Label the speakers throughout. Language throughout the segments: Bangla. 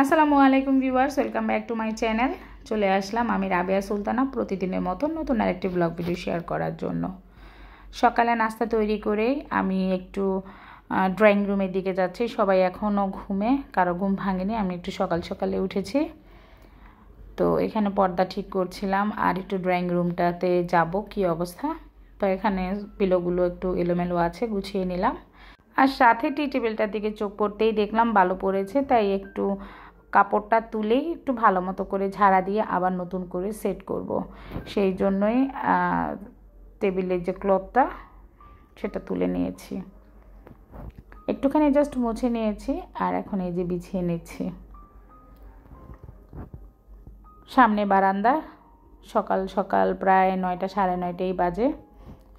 Speaker 1: আসসালামু আলাইকুম viewers, welcome back to my channel. চলে আসলাম আমি রাবেয়া সুলতানা প্রতিদিনের মতো নতুন আরেকটি ব্লগ ভিডিও শেয়ার করার জন্য। সকালে নাস্তা তৈরি করে আমি একটু ড্রয়িং রুমের দিকে যাচ্ছি। সবাই এখনও ঘুমে, কারো ঘুম ভাঙেনি। আমি একটু সকালে উঠেছি, তো এখানে পর্দা ঠিক করছিলাম আর একটু ড্রয়িং রুমটাতে যাব কি অবস্থা। তো এখানে পিলোগুলো একটু এলোমেলো আছে, গুছিয়ে নিলাম। আর সাথে টি টেবিলটার দিকে চোখ পড়তেই দেখলাম বালু পড়েছে, তাই একটু কাপড়টা তুলেই একটু ভালো মতো করে ঝাড়া দিয়ে আবার নতুন করে সেট করব। সেই জন্যই টেবিলের যে ক্লথটা সেটা তুলে নিয়েছি, একটুখানি জাস্ট মুছে নিয়েছি আর এখন এই যে বিছিয়ে নিচ্ছি। সামনে বারান্দা, সকাল সকাল প্রায় 9টা সাড়ে 9টাই বাজে।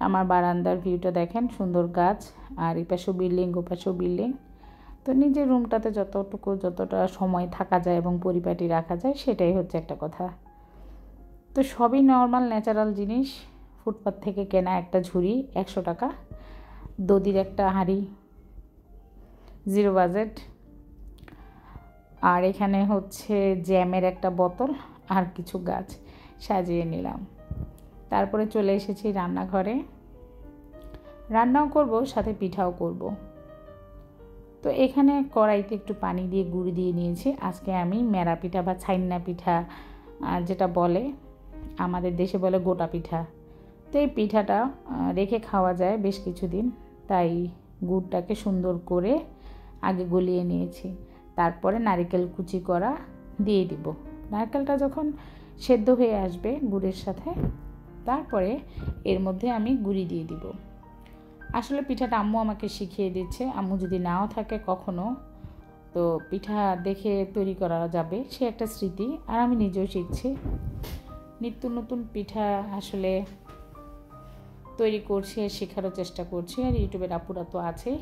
Speaker 1: আমার বারান্দার ভিউটা দেখেন, সুন্দর গাছ আর এই পাশেও বিল্ডিং, ও পাশেও বিল্ডিং। তো নিজের রুমটাতে যতটা সময় থাকা যায় এবং পরিপাটি রাখা যায় সেটাই হচ্ছে একটা কথা। তো সবই নর্মাল ন্যাচারাল জিনিস। ফুটপাথ থেকে কেনা একটা ঝুড়ি 100 টাকা, দধির একটা হাঁড়ি 0 বাজেট, আর এখানে হচ্ছে জ্যামের একটা বোতল আর কিছু গাছ সাজিয়ে নিলাম। তারপরে চলে এসেছি রান্নাঘরে। রান্নাও করব, সাথে পিঠাও করব। তো এখানে কড়াইতে একটু পানি দিয়ে গুঁড়ি দিয়ে নিয়েছি। আজকে আমি মেরা পিঠা বা ছাইন্না পিঠা যেটা বলে, আমাদের দেশে বলে গোটা পিঠা। তো এই পিঠাটা রেখে খাওয়া যায় বেশ কিছুদিন, তাই গুড়টাকে সুন্দর করে আগে গলিয়ে নিয়েছি। তারপরে নারকেল কুচি করা দিয়ে দিব। নারকেলটা যখন সেদ্ধ হয়ে আসবে গুড়ের সাথে, তারপরে এর মধ্যে আমি গুঁড়ি দিয়ে দিব। আসলে পিঠাটা আম্মু আমাকে শিখিয়ে দিচ্ছে। আম্মু যদি নাও থাকে কখনো, তো পিঠা দেখে তৈরি করা যাবে, সে একটা স্মৃতি। আর আমি নিজেও শিখছি, নিত্য নতুন পিঠা আসলে তৈরি করছি আর শেখারও চেষ্টা করছি। আর ইউটিউবের আপুরা তো আছেই,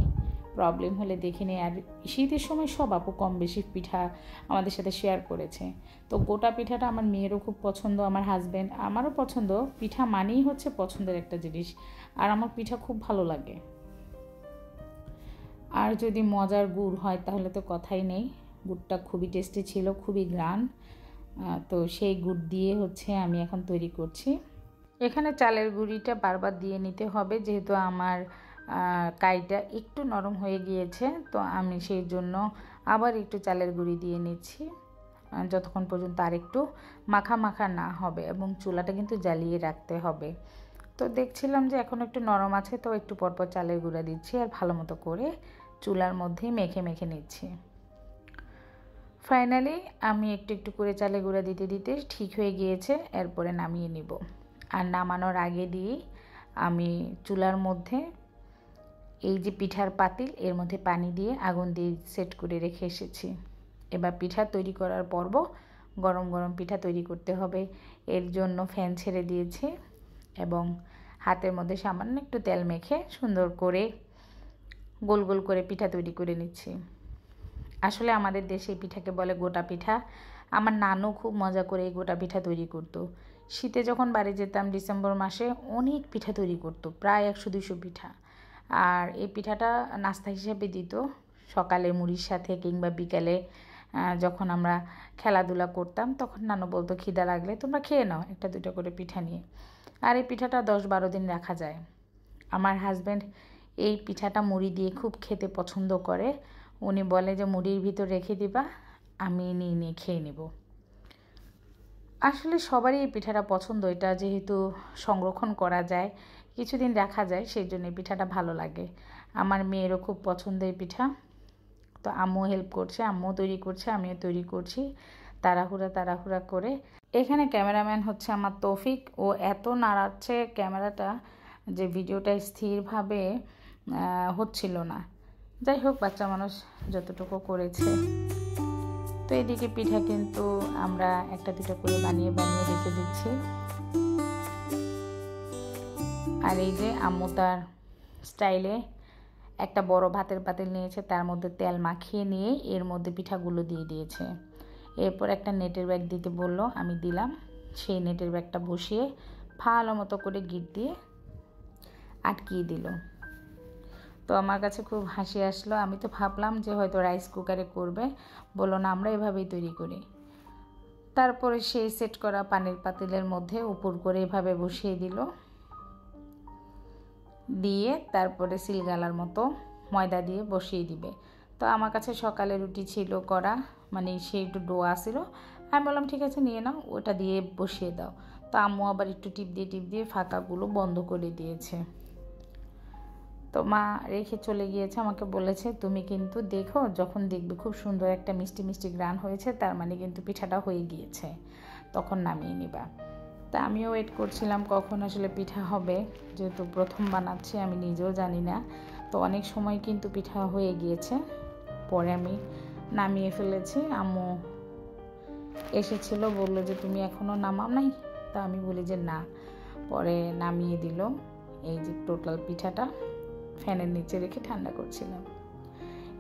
Speaker 1: প্রবলেম হলে দেখে নিই। আর শীতের সময় সব আপু কম বেশি পিঠা আমাদের সাথে শেয়ার করেছে। তো গোটা পিঠাটা আমার মেয়েরও খুব পছন্দ, আমার হাজব্যান্ড আমারও পছন্দ। পিঠা মানেই হচ্ছে পছন্দের একটা জিনিস, আর আমার পিঠা খুব ভালো লাগে। আর যদি মজার গুড় হয় তাহলে তো কথাই নেই। গুড়টা খুবই টেস্টি ছিল, খুবই গ্রান। তো সেই গুড় দিয়ে হচ্ছে আমি এখন তৈরি করছি। এখানে চালের গুঁড়িটা বারবার দিয়ে নিতে হবে, যেহেতু আমার কাইটা একটু নরম হয়ে গিয়েছে। তো আমি সেই জন্য আবার একটু চালের গুঁড়ি দিয়ে নিচ্ছি, যতক্ষণ পর্যন্ত আর একটু মাখা মাখা না হবে, এবং চুলাটা কিন্তু জ্বালিয়ে রাখতে হবে। তো দেখছিলাম যে এখন একটু নরম আছে, তো একটু পরপর চালের গুঁড়া দিচ্ছি আর ভালো মতো করে চুলার মধ্যেই মেখে মেখে নিচ্ছি। ফাইনালি আমি একটু একটু করে চালের গুঁড়া দিতে দিতে ঠিক হয়ে গিয়েছে। এরপরে নামিয়ে নিব। আর নামানোর আগে দিয়ে আমি চুলার মধ্যে এই যে পিঠার পাতিল, এর মধ্যে পানি দিয়ে আগুন দিয়ে সেট করে রেখে এসেছি। এবার পিঠা তৈরি করার পর্ব। গরম গরম পিঠা তৈরি করতে হবে, এর জন্য ফ্যান ছেড়ে দিয়েছি এবং হাতের মধ্যে সামান্য একটু তেল মেখে সুন্দর করে গোল গোল করে পিঠা তৈরি করে নিচ্ছি। আসলে আমাদের দেশে এই পিঠাকে বলে গোটা পিঠা। আমার নানু খুব মজা করে এই গোটা পিঠা তৈরি করতো। শীতে যখন বাড়ি যেতাম ডিসেম্বর মাসে, অনেক পিঠা তৈরি করতো, প্রায় 100-200 পিঠা। আর এই পিঠাটা নাস্তা হিসেবে দিত সকালে মুড়ির সাথে, কিংবা বিকালে যখন আমরা খেলাধুলা করতাম তখন নানু বলতো খিদা লাগলে তোমরা খেয়ে নাও 1-2টা করে পিঠা নিয়ে। আর এই পিঠাটা 10-12 দিন রাখা যায়। আমার হাজব্যান্ড এই পিঠাটা মুড়ি দিয়ে খুব খেতে পছন্দ করে। উনি বলে যে মুড়ির ভিতর রেখে দিবা, আমি নিয়ে খেয়ে নেব। আসলে সবারই এই পিঠাটা পছন্দ। এটা যেহেতু সংরক্ষণ করা যায়, কিছুদিন রাখা যায়, সেই জন্য এই পিঠাটা ভালো লাগে। আমার মেয়েরও খুব পছন্দ এই পিঠা। তো আম্মু হেল্প করছে, আম্মু তৈরি করছে, আমিও তৈরি করছি তাড়াহুড়া করে। এখানে ক্যামেরাম্যান হচ্ছে আমার তৌফিক। ও এত নাড়াচ্ছে ক্যামেরাটা যে ভিডিওটা স্থিরভাবে হচ্ছিল না। যাই হোক, বাচ্চা মানুষ যতটুকু করেছে। তো এদিকে পিঠা কিন্তু আমরা 1-2টা করে বানিয়ে রেখে দিচ্ছি। আর এই যে আম্মু তার স্টাইলে একটা বড় ভাতের পাতিল নিয়েছে, তার মধ্যে তেল মাখিয়ে নিয়ে এর মধ্যে পিঠাগুলো দিয়ে দিয়েছে। এরপর একটা নেটের ব্যাগ দিতে বলল, আমি দিলাম। সেই নেটের ব্যাগটা বসিয়ে ভালো মতো করে গিট দিয়ে আটকিয়ে দিল। তো আমার কাছে খুব হাসি আসলো। আমি তো ভাবলাম যে হয়তো রাইস কুকারে করবে, বললো না আমরা এভাবেই তৈরি করি। তারপরে সেই সেট করা পানির পাতিলের মধ্যে উপর করে এভাবে বসিয়ে দিল, দিয়ে তারপরে সিলগালার মতো ময়দা দিয়ে বসিয়ে দিবে। তো আমার কাছে সকালে রুটি ছিল করা, মানে সেই একটু ডো আসিল, আমি বললাম ঠিক আছে নিয়ে নাও, ওটা দিয়ে বসিয়ে দাও। তো আম্মু আবার একটু টিপ দিয়ে ফাঁকাগুলো বন্ধ করে দিয়েছে। তো মা রেখে চলে গিয়েছে, আমাকে বলেছে তুমি কিন্তু দেখো, যখন দেখবে খুব সুন্দর একটা মিষ্টি মিষ্টি গ্রান হয়েছে, তার মানে কিন্তু পিঠাটা হয়ে গিয়েছে, তখন নামিয়ে নিবা। তা আমিও ওয়েট করছিলাম কখন আসলে পিঠা হবে, যেহেতু প্রথম বানাচ্ছি আমি নিজেও জানি না। তো অনেক সময় কিন্তু পিঠা হয়ে গিয়েছে, পরে আমি নামিয়ে ফেলেছি। আম্মু এসেছিল, বললো যে তুমি এখনও নামাও নাই? তা আমি বলি যে না, পরে নামিয়ে দিল। এই যে টোটাল পিঠাটা ফ্যানের নিচে রেখে ঠান্ডা করছিলাম।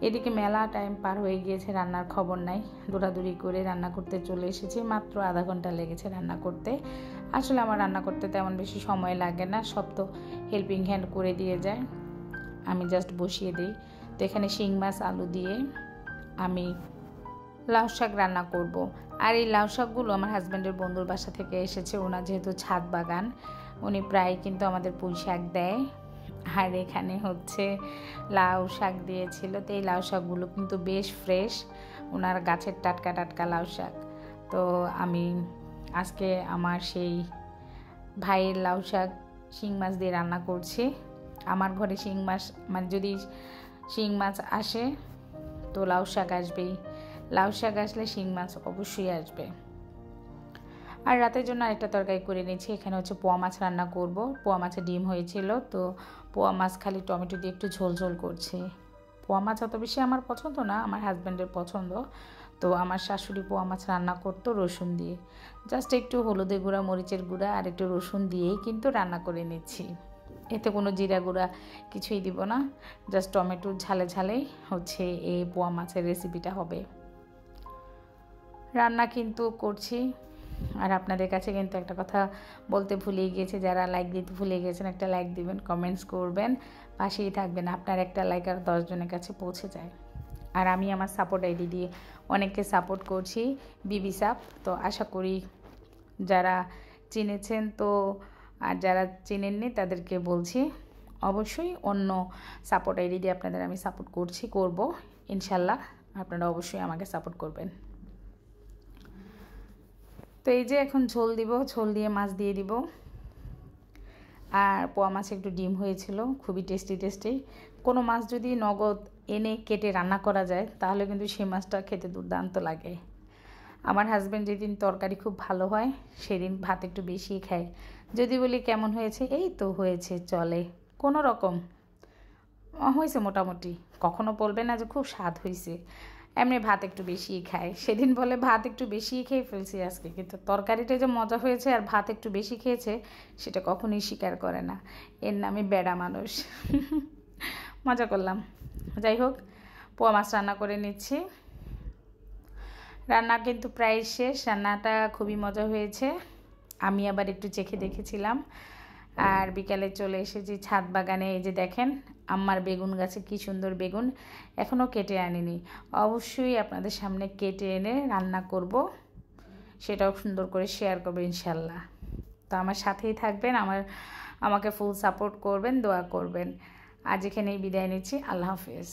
Speaker 1: এদিকে মেলা টাইম পার হয়ে গিয়েছে, রান্নার খবর নাই। দৌড়াদৌড়ি করে রান্না করতে চলে এসেছি, মাত্র আধা ঘন্টা লেগেছে রান্না করতে। আসলে আমার রান্না করতে তেমন বেশি সময় লাগে না, সব তো হেল্পিং হ্যান্ড করে দিয়ে যায়, আমি জাস্ট বসিয়ে দিই। তো এখানে শিং মাছ আলু দিয়ে আমি লাউ শাক রান্না করব। আর এই লাউ শাকগুলো আমার হাজব্যান্ডের বন্ধুর বাসা থেকে এসেছে, ওনার যেহেতু ছাদ বাগান, উনি প্রায় কিন্তু আমাদের পুঁই শাক দেয়। আর এখানে হচ্ছে লাউ শাক দিয়েছিল। তো এই লাউ শাকগুলো কিন্তু বেশ ফ্রেশ, ওনার গাছের টাটকা টাটকা লাউ শাক। তো আমি আজকে আমার সেই ভাইয়ের লাউ শাক শিং মাছ দিয়ে রান্না করছি। আমার ঘরে শিং মাছ, মানে যদি শিং মাছ আসে তো লাউ শাক আসবেই, লাউ শাক আসলে শিং মাছ অবশ্যই আসবে। আর রাতের জন্য আরেকটা তরকারি করে নিয়েছি, এখানে হচ্ছে পোয়া মাছ রান্না করব। পোয়া মাছের ডিম হয়েছিল, তো পোয়া মাছ খালি টমেটো দিয়ে একটু ঝোল ঝোল করছি। পোয়া মাছ অত বেশি আমার পছন্দ না, আমার হাজব্যান্ডের পছন্দ। তো আমার শাশুড়ি পোয়া মাছ রান্না করতো রসুন দিয়ে, জাস্ট একটু হলুদের গুঁড়া, মরিচের গুঁড়া আর একটু রসুন দিয়েই কিন্তু রান্না করে নিচ্ছি। এতে কোনো জিরা গুঁড়া কিছুই দিব না, জাস্ট টমেটোর ঝালে ঝালেই হচ্ছে এই পোয়া মাছের রেসিপিটা হবে। রান্না কিন্তু করছি। আর আপনাদের কাছে কিন্তু একটা কথা বলতে ভুলে গিয়েছে, যারা লাইক দিতে ভুলে গিয়েছেন একটা লাইক দিবেন, কমেন্টস করবেন, পাশেই থাকবেন। আপনার একটা লাইক আর 10 জনের কাছে পৌঁছে যায়। আর আমি আমার সাপোর্ট আইডি দিয়ে অনেককে সাপোর্ট করছি, বিবি সাপ। তো আশা করি যারা চিনেছেন, তো আর যারা চিনেননি তাদেরকে বলছি অবশ্যই অন্য সাপোর্ট আইডি দিয়ে আপনাদের আমি সাপোর্ট করব ইনশাল্লাহ। আপনারা অবশ্যই আমাকে সাপোর্ট করবেন। তো এই যে এখন ঝোল দিব, ঝোল দিয়ে মাছ দিয়ে দিব। আর পোয়া মাছে একটু ডিম হয়েছিল, খুবই টেস্টি টেস্টি। কোনো মাছ যদি নগদ এনে কেটে রান্না করা যায় তাহলে কিন্তু সেই মাছটা খেতে দুর্দান্ত লাগে। আমার হাজব্যান্ড যেদিন তরকারি খুব ভালো হয় সেদিন ভাত একটু বেশিই খায়। যদি বলি কেমন হয়েছে, এই তো হয়েছে, চলে, কোনো রকম হয়েছে মোটামুটি, কখনো বলবে না যে খুব স্বাদ হয়েছে। এমনি ভাত একটু বেশিই খায়, সেদিন বলে ভাত একটু বেশিই খেয়ে ফেলছি আজকে, কিন্তু তরকারিটা যে মজা হয়েছে আর ভাত একটু বেশি খেয়েছে সেটা কখনোই স্বীকার করে না। এর নামে বেড়া মানুষ। মজা করলাম। যাই হোক, পোয়া মাছ রান্না করে নিচ্ছি। রান্না কিন্তু প্রায় শেষ, রান্নাটা খুবই মজা হয়েছে। আমি আবার একটু চেখে দেখেছিলাম। আর বিকালে চলে এসেছি ছাদ বাগানে। এই যে দেখেন আমার বেগুন গাছে কি সুন্দর বেগুন, এখনও কেটে আনিনি। অবশ্যই আপনাদের সামনে কেটে এনে রান্না করব, সেটাও সুন্দর করে শেয়ার করবো ইনশাল্লাহ। তো আমার সাথেই থাকবেন, আমাকে ফুল সাপোর্ট করবেন, দোয়া করবেন। আজ এখানেই বিদায় নিচ্ছি, আল্লাহ হাফেজ।